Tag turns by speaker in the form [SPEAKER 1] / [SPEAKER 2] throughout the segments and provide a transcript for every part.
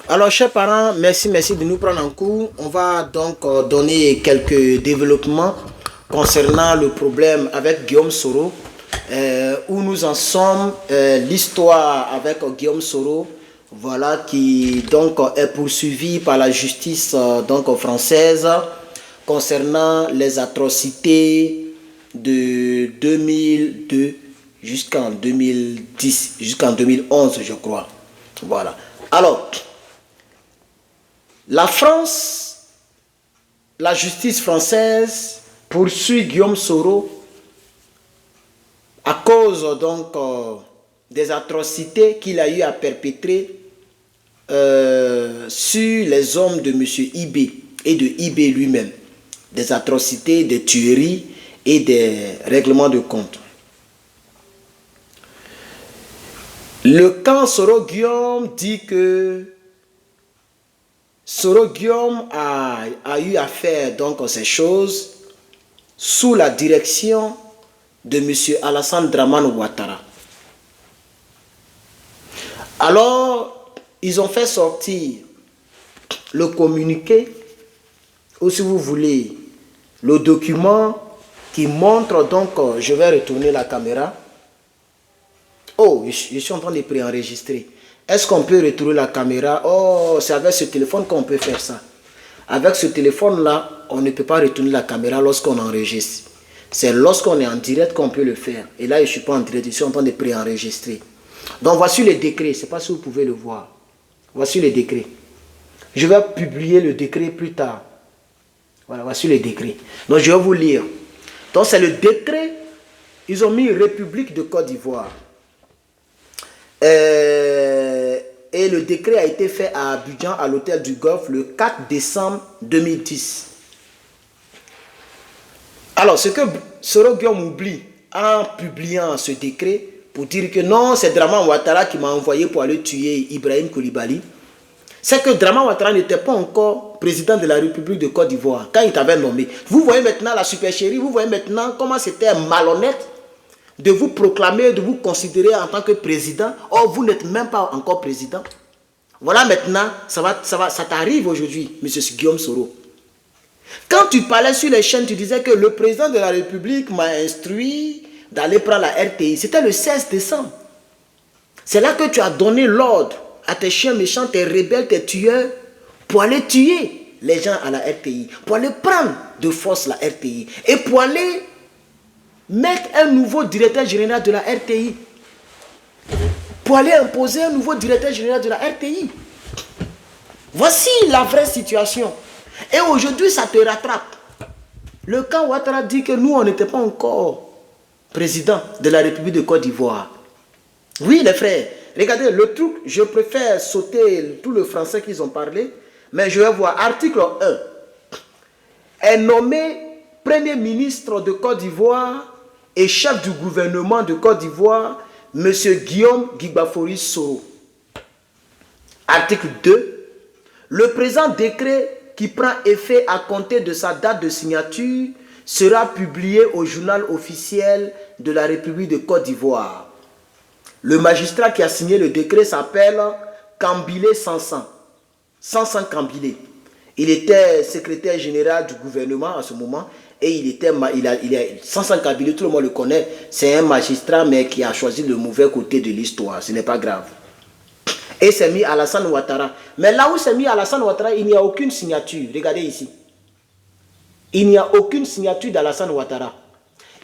[SPEAKER 1] Alors, chers parents, merci de nous prendre en cours. On va donc donner quelques développements concernant le problème avec Guillaume Soro, où nous en sommes, l'histoire avec Guillaume Soro, voilà, qui donc est poursuivi par la justice donc française concernant les atrocités de 2002 jusqu'en 2010, jusqu'en 2011, je crois. Voilà. Alors, la France, la justice française poursuit Guillaume Soro à cause donc des atrocités qu'il a eu à perpétrer sur les hommes de M. Ibé et de Ibé lui-même. Des atrocités, des tueries et des règlements de compte. Le camp Soro-Guillaume dit que Soro-Guillaume a eu à faire donc ces choses sous la direction de M. Alassane Dramane Ouattara. Alors, ils ont fait sortir le communiqué, ou si vous voulez, le document qui montre donc, je vais retourner la caméra. Oh, je suis en train de préenregistrer. Est-ce qu'on peut retourner la caméra? Oh, c'est avec ce téléphone qu'on peut faire ça. Avec ce téléphone-là, on ne peut pas retourner la caméra lorsqu'on enregistre. C'est lorsqu'on est en direct qu'on peut le faire. Et là, je ne suis pas en direct, je suis en train de préenregistrer. Donc, voici le décret. Je ne sais pas si vous pouvez le voir. Voici le décret. Je vais publier le décret plus tard. Voilà, voici le décret. Donc, je vais vous lire. Donc, c'est le décret. Ils ont mis République de Côte d'Ivoire. Et le décret a été fait à Abidjan, à l'hôtel du Golfe, le 4 décembre 2010. Alors, ce que Soro-Guillaume oublie en publiant ce décret, pour dire que non, c'est Dramane Ouattara qui m'a envoyé pour aller tuer Ibrahim Koulibaly, c'est que Dramane Ouattara n'était pas encore président de la République de Côte d'Ivoire quand il t'avait nommé. Vous voyez maintenant la supercherie, vous voyez maintenant comment c'était malhonnête de vous proclamer, de vous considérer en tant que président. Or, vous n'êtes même pas encore président. Voilà maintenant, ça t'arrive aujourd'hui, M. Guillaume Soro. Quand tu parlais sur les chaînes, tu disais que le président de la République m'a instruit d'aller prendre la RTI. C'était le 16 décembre. C'est là que tu as donné l'ordre à tes chiens méchants, tes rebelles, tes tueurs, pour aller tuer les gens à la RTI, pour aller prendre de force la RTI et pour aller mettre un nouveau directeur général de la RTI. Pour aller imposer un nouveau directeur général de la RTI. Voici la vraie situation. Et aujourd'hui, ça te rattrape. Le camp Ouattara dit que nous, on n'était pas encore président de la République de Côte d'Ivoire. Oui, les frères. Regardez, le truc, je préfère sauter tout le français qu'ils ont parlé, mais je vais voir. Article 1. Est nommé Premier ministre de Côte d'Ivoire et chef du gouvernement de Côte d'Ivoire, M. Guillaume Guigbafori Soro. Article 2. Le présent décret qui prend effet à compter de sa date de signature sera publié au journal officiel de la République de Côte d'Ivoire. Le magistrat qui a signé le décret s'appelle Kambilé Sansan. Sansan Kambilé. Il était secrétaire général du gouvernement à ce moment. Et il était, Sansan Kambilé, tout le monde le connaît, c'est un magistrat mais qui a choisi le mauvais côté de l'histoire, ce n'est pas grave. Et c'est mis Alassane Ouattara. Mais là où c'est mis Alassane Ouattara, il n'y a aucune signature. Regardez ici. Il n'y a aucune signature d'Alassane Ouattara.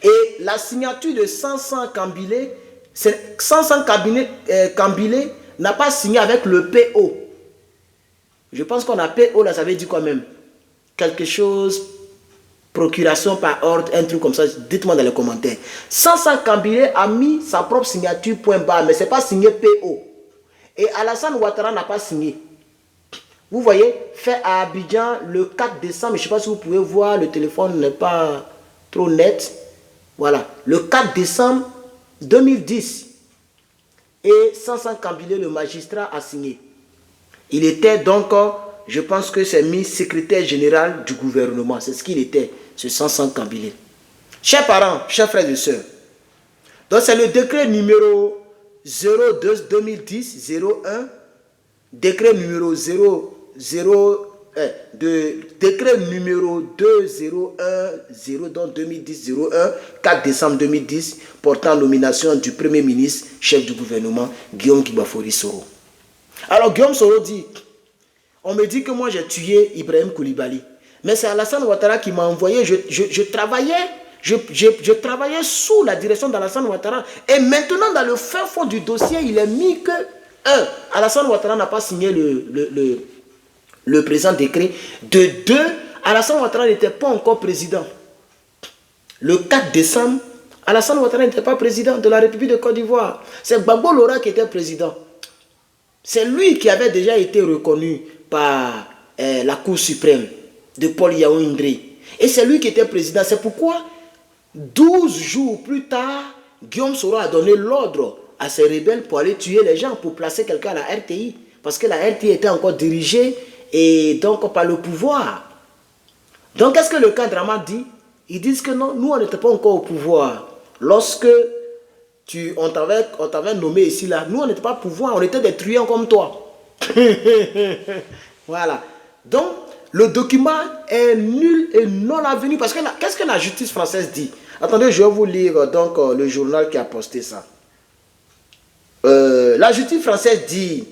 [SPEAKER 1] Et la signature de Sansan Kambilé, Sansan Kambilé n'a pas signé avec le PO. Je pense qu'on a PO là, ça veut dire quoi même? Quelque chose... procuration par ordre, un truc comme ça, dites-moi dans les commentaires. Sansan Kambilé a mis sa propre signature point barre, mais ce n'est pas signé PO. Et Alassane Ouattara n'a pas signé. Vous voyez, fait à Abidjan le 4 décembre, je ne sais pas si vous pouvez voir, le téléphone n'est pas trop net. Voilà, le 4 décembre 2010. Et Sansan Kambilé, le magistrat, a signé. Il était donc... je pense que c'est mis secrétaire général du gouvernement. C'est ce qu'il était, ce Sansan Kambilé. Chers parents, chers frères et sœurs, donc c'est le décret numéro 02-2010-01 décret numéro 2010 donc 2010 01 4 décembre 2010 portant nomination du premier ministre chef du gouvernement Guillaume Kibafori Soro. Alors Guillaume Soro dit, on me dit que moi j'ai tué Ibrahim Koulibaly, mais c'est Alassane Ouattara qui m'a envoyé. Je travaillais sous la direction d'Alassane Ouattara. Et maintenant, dans le fin fond du dossier, il est mis que, Alassane Ouattara n'a pas signé le présent décret. De deux, Alassane Ouattara n'était pas encore président. Le 4 décembre, Alassane Ouattara n'était pas président de la République de Côte d'Ivoire. C'est Gbagbo Lora qui était président. C'est lui qui avait déjà été reconnu par la Cour suprême de Paul Yaoundé. Et c'est lui qui était président. C'est pourquoi, 12 jours plus tard, Guillaume Soro a donné l'ordre à ces rebelles pour aller tuer les gens, pour placer quelqu'un à la RTI. Parce que la RTI était encore dirigée et donc par le pouvoir. Donc qu'est-ce que le cadre dit? Ils disent que non, nous on n'était pas encore au pouvoir. Lorsque on t'avait nommé ici, là, nous on n'était pas au pouvoir, on était des truands comme toi. Voilà. Donc, le document est nul et non avenu. Parce que qu'est-ce que la justice française dit? Attendez, je vais vous lire donc le journal qui a posté ça. La justice française dit...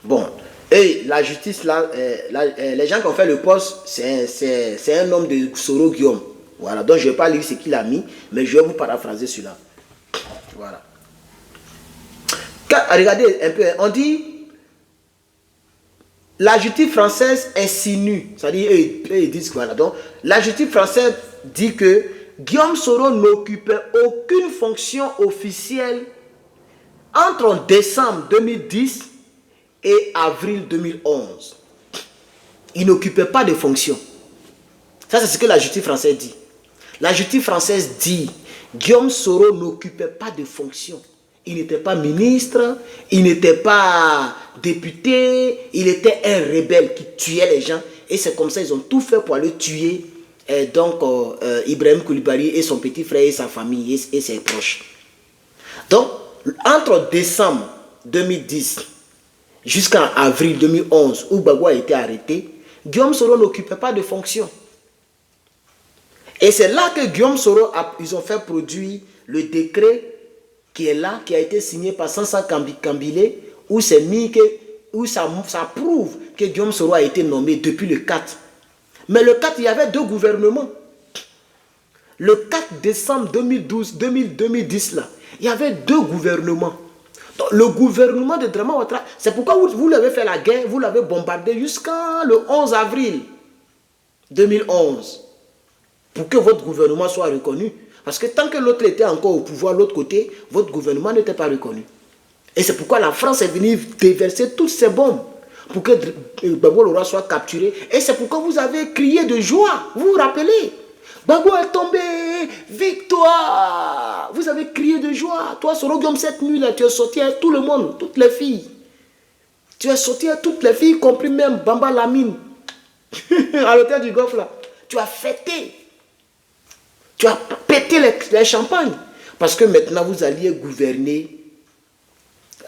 [SPEAKER 1] Bon, et la justice, là, les gens qui ont fait le poste, c'est un homme de Soro Guillaume. Voilà, donc je ne vais pas lire ce qu'il a mis, mais je vais vous paraphraser celui-là. Voilà. Regardez un peu, on dit... La justice française insinue, c'est-à-dire, ils disent voilà. Donc, la justice française dit que Guillaume Soro n'occupait aucune fonction officielle entre décembre 2010 et avril 2011. Il n'occupait pas de fonction. Ça, c'est ce que la justice française dit. La justice française dit Guillaume Soro n'occupait pas de fonction. Il n'était pas ministre, il n'était pas député, il était un rebelle qui tuait les gens. Et c'est comme ça ils ont tout fait pour aller tuer Ibrahim Koulibaly et son petit frère et sa famille et ses proches. Donc, entre décembre 2010 jusqu'en avril 2011, où Gbagbo a été arrêté, Guillaume Soro n'occupait pas de fonction. Et c'est là que Guillaume Soro, ils ont fait produire le décret qui est là, qui a été signé par Sansa Kambilé, où c'est mis que, où ça prouve que Guillaume Soro a été nommé depuis le 4. Mais le 4, il y avait deux gouvernements. Le 4 décembre 2010, là, il y avait deux gouvernements. Donc, le gouvernement de Dramane Ouattara, c'est pourquoi vous l'avez fait la guerre, vous l'avez bombardé jusqu'au 11 avril 2011. Pour que votre gouvernement soit reconnu. Parce que tant que l'autre était encore au pouvoir, l'autre côté, votre gouvernement n'était pas reconnu. Et c'est pourquoi la France est venue déverser toutes ces bombes pour que Gbagbo Lora soit capturé. Et c'est pourquoi vous avez crié de joie. Vous vous rappelez? Gbagbo est tombé, victoire. Vous avez crié de joie. Toi, Soro Guillaume, cette nuit-là, tu es sorti à tout le monde, toutes les filles. Tu es sorti à toutes les filles, y compris même Bamba Lamine. À l'hôtel du Golfe, là. Tu as fêté. Tu as pété les champagnes. Parce que maintenant, vous alliez gouverner,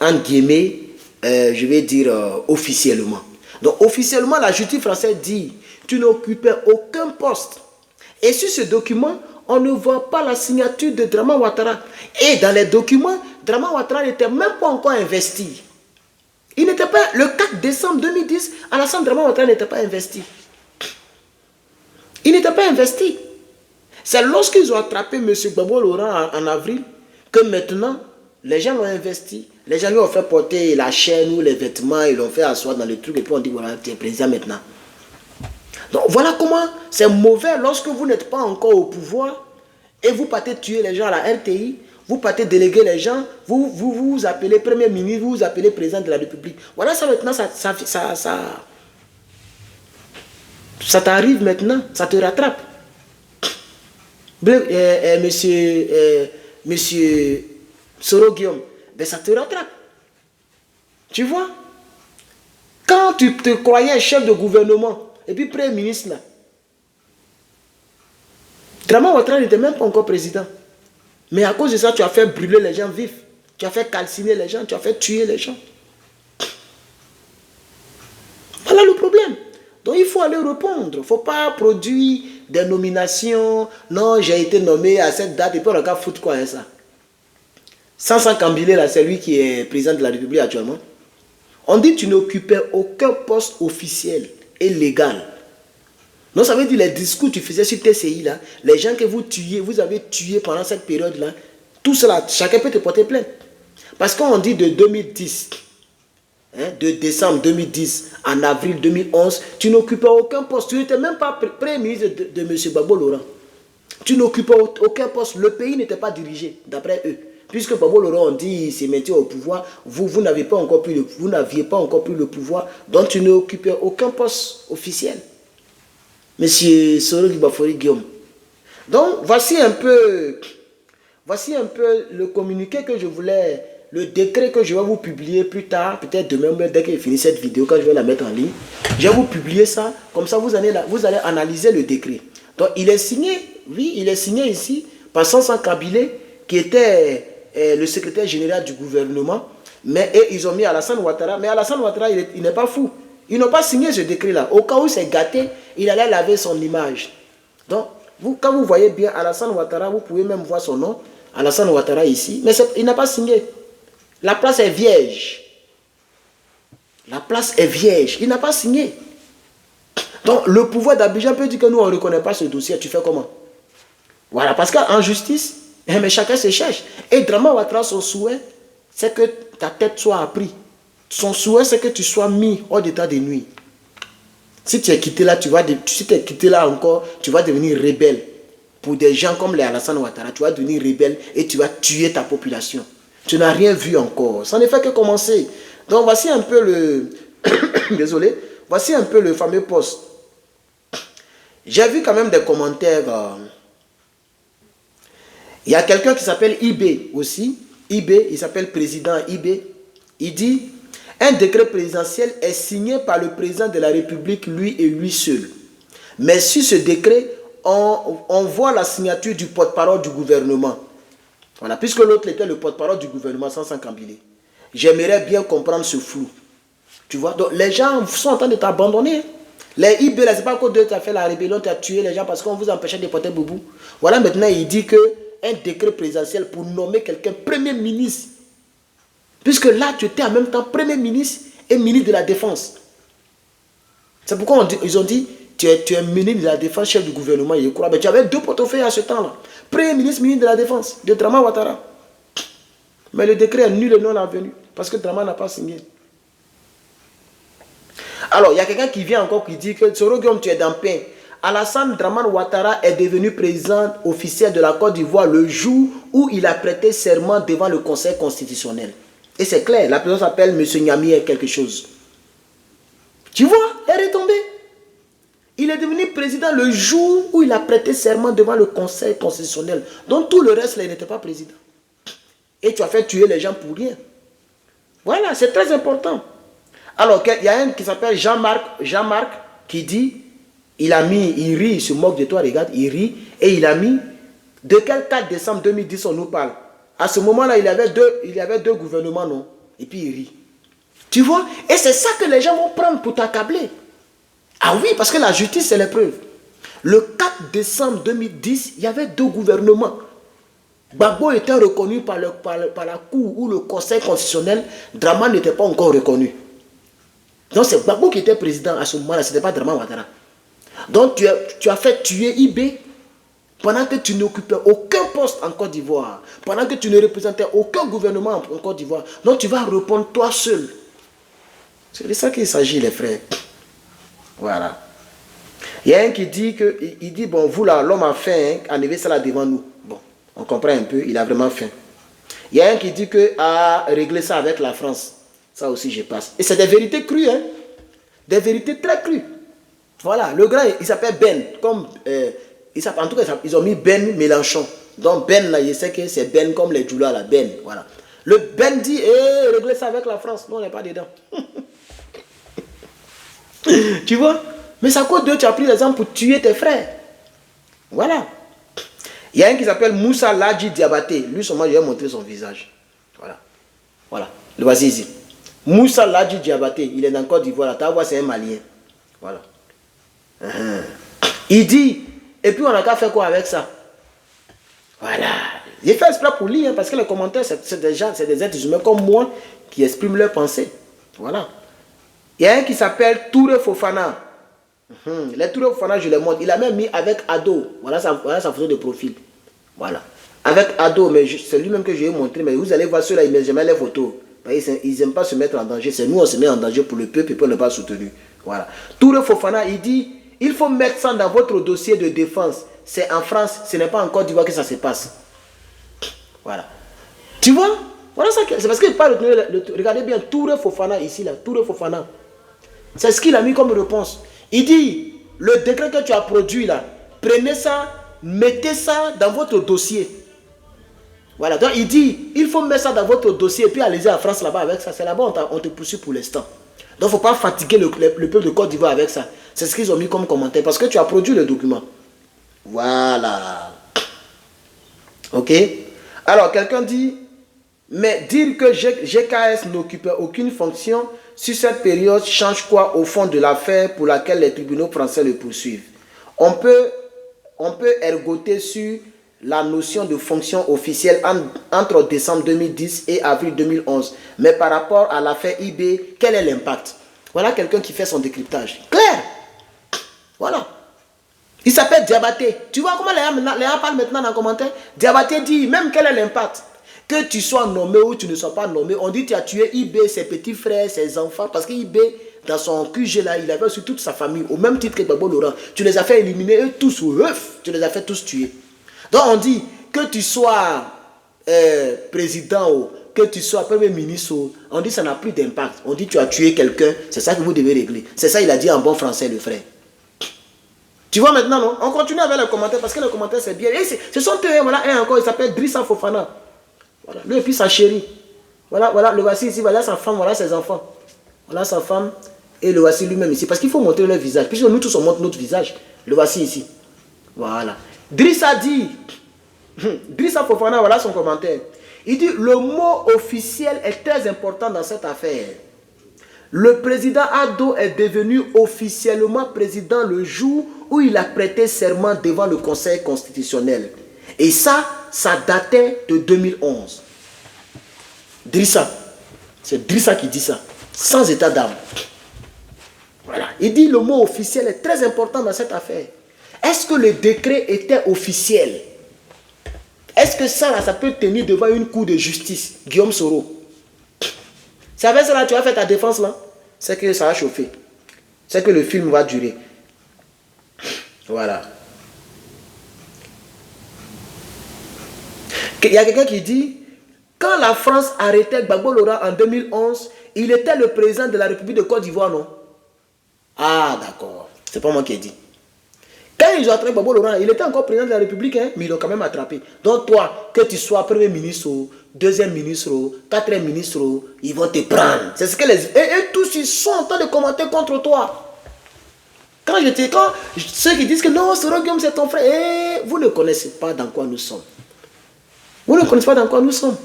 [SPEAKER 1] en guillemets, je vais dire officiellement. Donc, officiellement, la justice française dit, tu n'occupais aucun poste. Et sur ce document, on ne voit pas la signature de Dramane Ouattara. Et dans les documents, Dramane Ouattara n'était même pas encore investi. Il n'était pas, le 4 décembre 2010, Alassane Dramane Ouattara n'était pas investi. Il n'était pas investi. C'est lorsqu'ils ont attrapé M. Gbagbo Lora en avril que maintenant, les gens l'ont investi. Les gens lui ont fait porter la chaîne ou les vêtements, ils l'ont fait asseoir dans le truc et puis on dit voilà, tu es président maintenant. Donc voilà comment c'est mauvais lorsque vous n'êtes pas encore au pouvoir et vous partez tuer les gens à la RTI, vous partez déléguer les gens, vous appelez Premier ministre, vous appelez président de la République. Voilà ça maintenant, ça t'arrive maintenant, ça te rattrape. Monsieur Soro Guillaume, ben ça te rattrape. Tu vois? Quand tu te croyais chef de gouvernement, et puis premier ministre là, Dramane Ouattara n'était même pas encore président. Mais à cause de ça, tu as fait brûler les gens vifs. Tu as fait calciner les gens, tu as fait tuer les gens. problème. Donc il faut aller répondre. Il ne faut pas produire des nominations. Non, j'ai été nommé à cette date et puis on a qu'à foutre quoi, hein, ça. Sansan Kambile, là, c'est lui qui est président de la République actuellement. On dit que tu n'occupais aucun poste officiel et légal. Donc ça veut dire les discours que tu faisais sur TCI, là, les gens que vous tuiez, vous avez tué pendant cette période-là, tout cela, chacun peut te porter plainte. Parce qu'on dit de 2010, de décembre 2010 en avril 2011, tu n'occupais aucun poste. Tu n'étais même pas premier ministre de M. Gbagbo Laurent. Tu n'occupais aucun poste. Le pays n'était pas dirigé, d'après eux. Puisque Gbagbo Laurent, on dit, il s'est maintenu au pouvoir, vous n'aviez pas encore pris le pouvoir, donc tu n'occupais aucun poste officiel. Monsieur Soro Gbafori Guillaume. Donc, voici un peu le communiqué que je voulais, le décret que je vais vous publier plus tard, peut-être demain, dès que je finis cette vidéo, quand je vais la mettre en ligne. Je vais vous publier ça, comme ça vous allez analyser le décret. Donc, il est signé, oui, il est signé ici par Sansan Kambile, qui était le secrétaire général du gouvernement, et ils ont mis Alassane Ouattara, mais Alassane Ouattara, il n'est pas fou. Ils n'ont pas signé ce décret-là. Au cas où c'est gâté, il allait laver son image. Donc, quand vous voyez bien Alassane Ouattara, vous pouvez même voir son nom, Alassane Ouattara ici, mais il n'a pas signé. La place est vierge. La place est vierge. Il n'a pas signé. Donc, le pouvoir d'Abidjan peut dire que nous, on ne reconnaît pas ce dossier. Tu fais comment? Voilà, parce qu'en justice, mais chacun se cherche. Et Draman Ouattara, son souhait, c'est que ta tête soit apprise. Son souhait, c'est que tu sois mis hors d'état de nuit. Si tu es quitté là, tu vas devenir rebelle. Pour des gens comme les Alassane Ouattara, tu vas devenir rebelle et tu vas tuer ta population. Tu n'as rien vu encore. Ça ne fait que commencer. Donc voici un peu le... Désolé. Voici un peu le fameux post. J'ai vu quand même des commentaires. Il y a quelqu'un qui s'appelle IB aussi. IB, il s'appelle président IB. Il dit... Un décret présidentiel est signé par le président de la République, lui et lui seul. Mais sur ce décret, on voit la signature du porte-parole du gouvernement. Voilà, puisque l'autre était le porte-parole du gouvernement, Sansan Kambile. J'aimerais bien comprendre ce flou. Tu vois, donc les gens sont en train de t'abandonner. Les IB, là, c'est pas que tu as fait la rébellion, tu as tué les gens parce qu'on vous empêchait de porter boubou. Voilà, maintenant, il dit qu'un décret présidentiel pour nommer quelqu'un premier ministre. Puisque là, tu étais en même temps Premier ministre et ministre de la Défense. C'est pourquoi ils ont dit, tu es ministre de la Défense, chef du gouvernement. Mais tu avais deux portefeuilles à ce temps-là. Premier ministre, ministre de la Défense, de Draman Ouattara. Mais le décret est nul et non avenu, parce que Draman n'a pas signé. Alors, il y a quelqu'un qui vient encore qui dit que Soro Guillaume, tu es dans le pain. Alassane Draman Ouattara est devenu président officiel de la Côte d'Ivoire le jour où il a prêté serment devant le Conseil constitutionnel. Et c'est clair, la personne s'appelle M. Nyami quelque chose. Tu vois, elle est retombée. Il est devenu président le jour où il a prêté serment devant le Conseil constitutionnel. Donc tout le reste, là, il n'était pas président. Et tu as fait tuer les gens pour rien. Voilà, c'est très important. Alors, il y a un qui s'appelle Jean-Marc qui dit, il rit, il se moque de toi, regarde, il rit, et il a mis, de quel 4 décembre 2010 on nous parle? À ce moment-là, il y avait deux gouvernements, non? Et puis il rit. Tu vois? Et c'est ça que les gens vont prendre pour t'accabler. Ah oui, parce que la justice, c'est l'épreuve. Le 4 décembre 2010, il y avait deux gouvernements. Gbagbo était reconnu par la Cour ou le Conseil constitutionnel. Draman n'était pas encore reconnu. Donc c'est Gbagbo qui était président à ce moment-là, ce n'était pas Draman Ouattara. Donc tu as fait tuer IB pendant que tu n'occupais aucun poste en Côte d'Ivoire, pendant que tu ne représentais aucun gouvernement en Côte d'Ivoire. Donc tu vas répondre toi seul. C'est de ça qu'il s'agit, les frères. Voilà. Il y a un qui dit que, il dit, bon, vous là, l'homme a faim, hein, enlevez ça là devant nous. Bon, on comprend un peu, il a vraiment faim. Il y a un qui dit que, régler ça avec la France. Ça aussi, je passe. Et c'est des vérités crues, hein. Des vérités très crues. Voilà, le grand, il s'appelle Ben, comme... en tout cas, ils ont mis Ben Mélenchon. Donc Ben, là, je sais que c'est Ben comme les Djoula, là, Ben, voilà. Le Ben dit, réglez ça avec la France. Non, on n'est pas dedans. Tu vois? Mais ça cause de tu as pris l'exemple pour tuer tes frères. Voilà. Il y a un qui s'appelle Moussa Ladji Diabaté. Lui, seulement, je vais montrer son visage. Voilà. Voilà. Le voici ici. Moussa Ladji Diabaté. Il est dans Côte d'Ivoire. Ta voix, c'est un Malien. Voilà. Il dit, et puis on a qu'à faire quoi avec ça? Voilà. J'ai fait exprès pour lire, hein, parce que les commentaires, c'est des gens, c'est des êtres humains comme moi qui expriment leurs pensées. Voilà. Il y a un qui s'appelle Touré Fofana. Les Touré Fofana, je les montre. Il a même mis avec Ado. Voilà sa photo de profil. Voilà. Avec Ado, mais c'est lui-même que je vais montrer. Mais vous allez voir ceux-là, ils ne mettent jamais les photos. Ils n'aiment pas se mettre en danger. C'est nous, on se met en danger pour le peuple et pour ne pas soutenir. Voilà. Touré Fofana, il dit, il faut mettre ça dans votre dossier de défense. C'est en France, ce n'est pas en Côte d'Ivoire que ça se passe. Voilà. Tu vois? Voilà ça. C'est parce qu'il parle. Regardez bien, Touré Fofana ici, là. Touré Fofana. C'est ce qu'il a mis comme réponse. Il dit, le décret que tu as produit là, prenez ça, mettez ça dans votre dossier. Voilà, donc il dit, il faut mettre ça dans votre dossier et puis allez-y en France là-bas avec ça. C'est là-bas on te poursuit pour l'instant. Donc il ne faut pas fatiguer le peuple de Côte d'Ivoire avec ça. C'est ce qu'ils ont mis comme commentaire parce que tu as produit le document. Voilà. Ok. Alors quelqu'un dit, mais dire que GKS n'occupait aucune fonction sur cette période change quoi au fond de l'affaire pour laquelle les tribunaux français le poursuivent? On peut ergoter sur la notion de fonction officielle entre décembre 2010 et avril 2011. Mais par rapport à l'affaire IB, quel est l'impact? Voilà quelqu'un qui fait son décryptage. Clair. Voilà. Il s'appelle Diabaté. Tu vois comment les gens parlent maintenant dans les commentaires? Diabaté dit, même quel est l'impact? Que tu sois nommé ou tu ne sois pas nommé, on dit que tu as tué IB, ses petits frères, ses enfants, parce que IB, dans son QG là, il avait aussi toute sa famille, au même titre que Gbagbo Laurent. Tu les as fait éliminer, eux tous, tu les as fait tous tuer. Donc on dit que tu sois président ou que tu sois premier ministre, on dit que ça n'a plus d'impact. On dit que tu as tué quelqu'un, c'est ça que vous devez régler. C'est ça il a dit en bon français, le frère. Tu vois maintenant, non? On continue avec les commentaires, parce que les commentaires c'est bien. Et ce sont eux, voilà, un encore, il s'appelle Drissa Fofana. Voilà, lui et puis sa chérie. Voilà, voilà, le voici ici, voilà sa femme, voilà ses enfants. Voilà sa femme et le voici lui-même ici. Parce qu'il faut montrer leur visage. Puisque nous tous on montre notre visage. Le voici ici. Voilà. Drissa dit, Drissa Fofana, voilà son commentaire. Il dit, le mot officiel est très important dans cette affaire. Le président Ado est devenu officiellement président le jour où il a prêté serment devant le Conseil constitutionnel. Et ça datait de 2011. Drissa. C'est Drissa qui dit ça. Sans état d'âme. Voilà. Il dit le mot officiel est très important dans cette affaire. Est-ce que le décret était officiel? Est-ce que ça, là, ça peut tenir devant une cour de justice? Guillaume Soro. C'est avec ça, là, tu as fait ta défense, là. C'est que ça va chauffer. C'est que le film va durer. Voilà. Il y a quelqu'un qui dit, quand la France arrêtait Gbagbo Laurent en 2011, il était le président de la République de Côte d'Ivoire, non? Ah, d'accord. C'est pas moi qui ai dit. Quand ils ont attrapé Gbagbo Laurent, il était encore président de la République, hein, mais ils l'ont quand même attrapé. Donc toi, que tu sois premier ministre, deuxième ministre, quatrième ministre, ils vont te prendre. C'est ce que les... Et tous, ils sont en train de commenter contre toi. Ceux qui disent que non, Soro Guillaume, c'est ton frère, vous ne connaissez pas dans quoi nous sommes. Vous ne connaissez pas dans quoi nous sommes.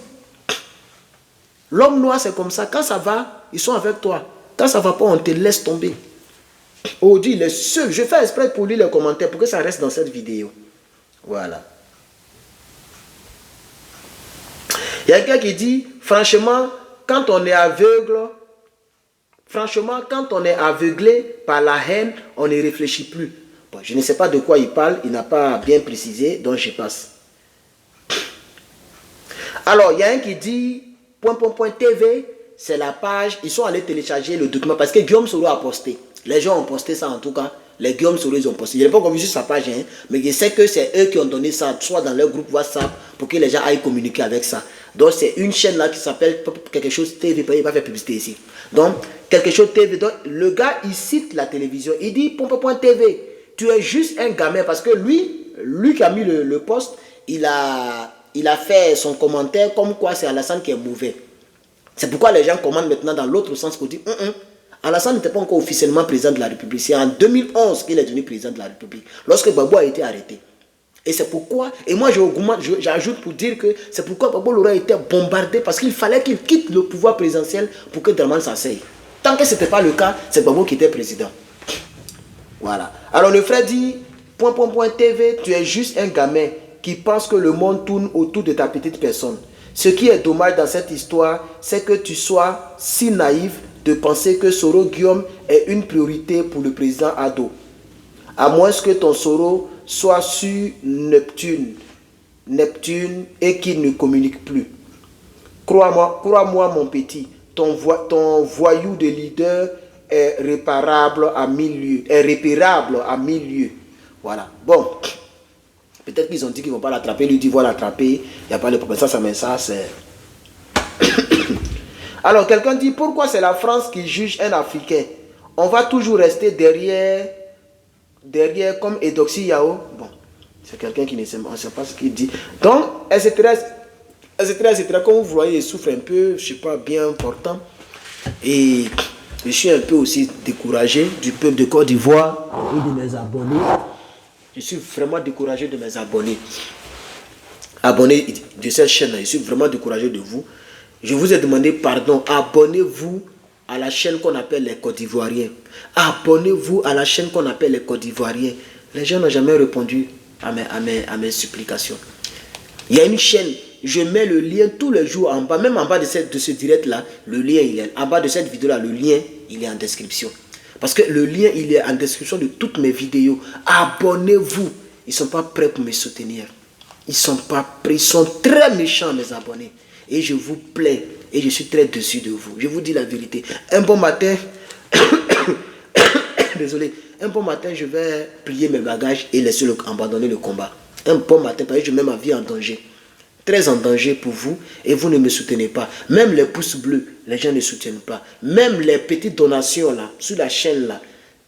[SPEAKER 1] L'homme noir, c'est comme ça. Quand ça va, ils sont avec toi. Quand ça ne va pas, on te laisse tomber. Aujourd'hui, il est seul. Je fais exprès pour lire les commentaires pour que ça reste dans cette vidéo. Voilà. Il y a quelqu'un qui dit, franchement, quand on est aveugle, aveuglé par la haine, on ne réfléchit plus. Bon, je ne sais pas de quoi il parle, il n'a pas bien précisé, donc je passe. Alors, il y a un qui dit, .TV, c'est la page, ils sont allés télécharger le document parce que Guillaume Soro a posté. Les gens ont posté ça en tout cas. Les Guillaume Soro, ils ont posté. Je n'ai pas encore vu sur sa page, hein, mais je sais que c'est eux qui ont donné ça, soit dans leur groupe WhatsApp, pour que les gens aillent communiquer avec ça. Donc, c'est une chaîne là qui s'appelle quelque chose TV, il va faire publicité ici. Donc, quelque chose TV. Donc, le gars, il cite la télévision. Il dit, .TV, tu es juste un gamin parce que lui qui a mis le post, il a fait son commentaire comme quoi c'est Alassane qui est mauvais. C'est pourquoi les gens commandent maintenant dans l'autre sens pour dire Alassane n'était pas encore officiellement président de la République. C'est en 2011 qu'il est devenu président de la République, lorsque Gbagbo a été arrêté. Et c'est pourquoi, et moi j'ajoute pour dire que c'est pourquoi Gbagbo Laurent a été bombardé, parce qu'il fallait qu'il quitte le pouvoir présidentiel pour que Dramane s'asseye. Tant que ce n'était pas le cas, c'est Gbagbo qui était président. Voilà. Alors le frère dit, TV, tu es juste un gamin qui pense que le monde tourne autour de ta petite personne. Ce qui est dommage dans cette histoire, c'est que tu sois si naïf de penser que Soro Guillaume est une priorité pour le président Ado. À moins que ton Soro soit sur Neptune et qu'il ne communique plus. Crois-moi mon petit, ton voyou de leader est répérable à 1000 lieues. Voilà. Bon, peut-être qu'ils ont dit qu'ils ne vont pas l'attraper. Lui dit, voilà, l'attraper. Il n'y a pas de problème. Ça, c'est... Alors, quelqu'un dit, pourquoi c'est la France qui juge un Africain? On va toujours rester derrière comme Edoxy Yao. Bon, c'est quelqu'un qui ne sait pas ce qu'il dit. Donc, etc. Comme vous voyez, il souffre un peu, je ne sais pas, bien important. Et je suis un peu aussi découragé du peuple de Côte d'Ivoire et de mes abonnés. Je suis vraiment découragé de mes abonnés. Abonnés de cette chaîne, je suis vraiment découragé de vous. Je vous ai demandé pardon. Abonnez-vous à la chaîne qu'on appelle les Côte d'Ivoiriens. Abonnez-vous à la chaîne qu'on appelle les Côte d'Ivoiriens. Les gens n'ont jamais répondu à mes supplications. Il y a une chaîne, je mets le lien tous les jours en bas, même en bas de ce direct-là, le lien il est en bas de cette vidéo-là, le lien il est en description. Parce que le lien il est en description de toutes mes vidéos. Abonnez-vous. Ils ne sont pas prêts pour me soutenir. Ils ne sont pas prêts, ils sont très méchants mes abonnés. Et je vous plais, et je suis très déçu de vous. Je vous dis la vérité. Un bon matin, désolé, un bon matin, je vais plier mes bagages et laisser abandonner le combat. Un bon matin, parce que je mets ma vie en danger. Très en danger pour vous, et vous ne me soutenez pas. Même les pouces bleus, les gens ne soutiennent pas. Même les petites donations là, sur la chaîne là,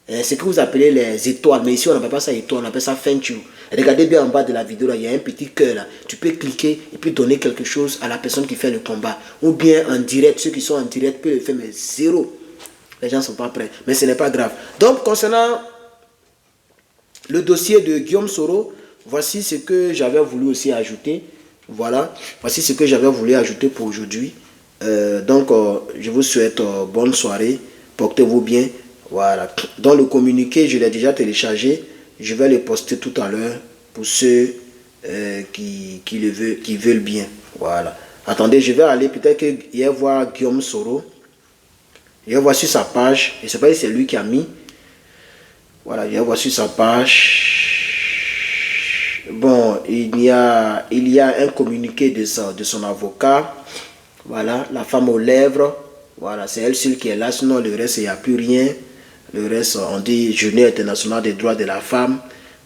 [SPEAKER 1] ce que vous appelez les étoiles, mais ici on n'appelle pas ça étoile, on appelle ça thank you. Regardez bien en bas de la vidéo là, il y a un petit cœur là. Tu peux cliquer et puis donner quelque chose à la personne qui fait le combat. Ou bien en direct, ceux qui sont en direct peuvent le faire, mais zéro. Les gens ne sont pas prêts, mais ce n'est pas grave. Donc concernant le dossier de Guillaume Soro, voici ce que j'avais voulu aussi ajouter. Voilà, voici ce que j'avais voulu ajouter pour aujourd'hui. Je vous souhaite bonne soirée, portez-vous bien. Voilà, dans le communiqué, je l'ai déjà téléchargé. Je vais le poster tout à l'heure pour ceux qui veulent bien. Voilà. Attendez, je vais aller peut-être qu'il y voir Guillaume Soro. Je vais voir sur sa page. Je ne sais pas si c'est lui qui a mis. Voilà, je vais voir sur sa page. Bon, il y a un communiqué de son avocat. Voilà, la femme aux lèvres. Voilà, c'est elle seule qui est là. Sinon, le reste, il n'y a plus rien. Le reste, on dit Journée internationale des droits de la femme.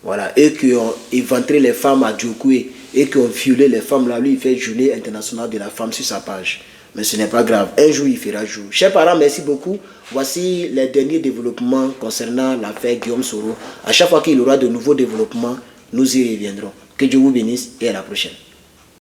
[SPEAKER 1] Voilà, eux qui ont éventré les femmes à Djokoué et qui ont violé les femmes là, lui il fait Journée internationale de la femme sur sa page. Mais ce n'est pas grave, un jour il fera jour. Chers parents, merci beaucoup. Voici les derniers développements concernant l'affaire Guillaume Soro. À chaque fois qu'il y aura de nouveaux développements, nous y reviendrons. Que Dieu vous bénisse et à la prochaine.